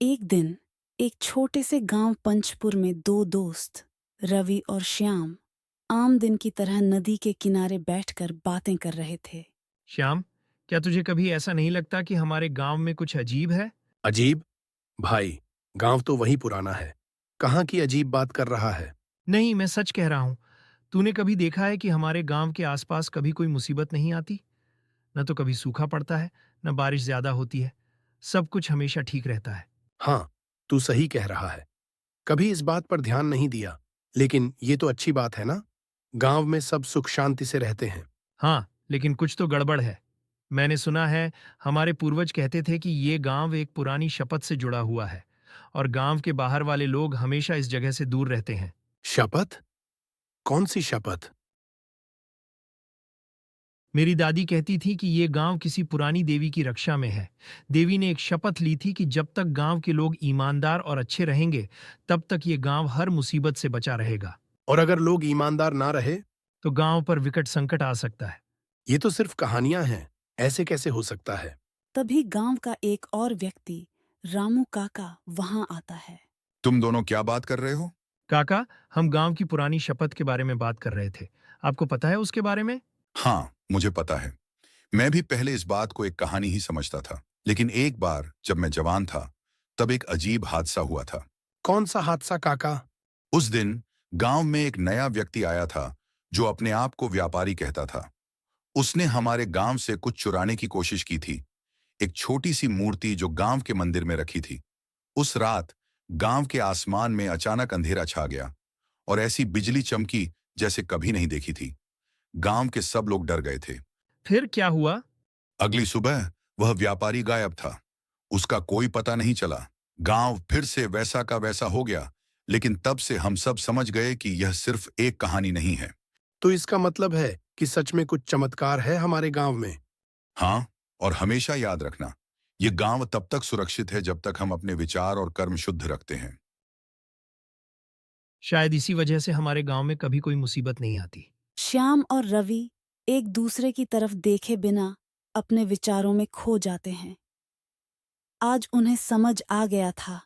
एक दिन एक छोटे से गांव पंचपुर में दो दोस्त रवि और श्याम आम दिन की तरह नदी के किनारे बैठकर बातें कर रहे थे। श्याम, क्या तुझे कभी ऐसा नहीं लगता कि हमारे गांव में कुछ अजीब है? अजीब? भाई, गांव तो वही पुराना है। कहाँ की अजीब बात कर रहा है? नहीं, मैं सच कह रहा हूं। तूने कभी देखा है कि हमारे गांव के आसपास कभी कोई मुसीबत नहीं आती? न तो कभी सूखा पड़ता है, न बारिश ज्यादा होती है। सब कुछ हमेशा ठीक रहता है। हाँ, तू सही कह रहा है। कभी इस बात पर ध्यान नहीं दिया, लेकिन ये तो अच्छी बात है ना? गांव में सब सुख शांति से रहते हैं। हाँ, लेकिन कुछ तो गड़बड़ है। मैंने सुना है, हमारे पूर्वज कहते थे कि ये गांव एक पुरानी शपथ से जुड़ा हुआ है और गांव के बाहर वाले लोग हमेशा इस जगह से दूर रहते हैं। शपथ? कौन सी शपथ? मेरी दादी कहती थी कि ये गांव किसी पुरानी देवी की रक्षा में है। देवी ने एक शपथ ली थी कि जब तक गांव के लोग ईमानदार और अच्छे रहेंगे, तब तक ये गांव हर मुसीबत से बचा रहेगा। और अगर लोग ईमानदार ना रहे? तो गांव पर विकट संकट आ सकता है। ये तो सिर्फ कहानियां हैं। ऐसे कैसे हो सकता है? तभी गांव का एक और व्यक्ति रामू काका वहां आता है। तुम दोनों क्या बात कर रहे हो? काका, हम गांव की पुरानी शपथ के बारे में बात कर रहे थे। आपको पता है उसके बारे में? हाँ, मुझे पता है। मैं भी पहले इस बात को एक कहानी ही समझता था, लेकिन एक बार जब मैं जवान था, तब एक अजीब हादसा हुआ था। कौन सा हादसा, काका? उस दिन गांव में एक नया व्यक्ति आया था, जो अपने आप को व्यापारी कहता था। उसने हमारे गांव से कुछ चुराने की कोशिश की थी। एक छोटी सी मूर्ति जो गांव के मंदिर में रखी थी। उस रात गांव के आसमान में अचानक अंधेरा छा गया और ऐसी बिजली चमकी जैसे कभी नहीं देखी थी। गांव के सब लोग डर गए थे। फिर क्या हुआ? अगली सुबह वह व्यापारी गायब था। उसका कोई पता नहीं चला। गांव फिर से वैसा का वैसा हो गया, लेकिन तब से हम सब समझ गए कि यह सिर्फ एक कहानी नहीं है। तो इसका मतलब है कि सच में कुछ चमत्कार है हमारे गांव में। हाँ, और हमेशा याद रखना, यह गांव तब तक सुरक्षित है जब तक हम अपने विचार और कर्म शुद्ध रखते हैं। शायद इसी वजह से हमारे गांव में कभी कोई मुसीबत नहीं आती। श्याम और रवि एक दूसरे की तरफ देखे बिना अपने विचारों में खो जाते हैं। आज उन्हें समझ आ गया था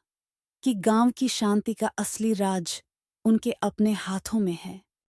कि गांव की शांति का असली राज उनके अपने हाथों में है।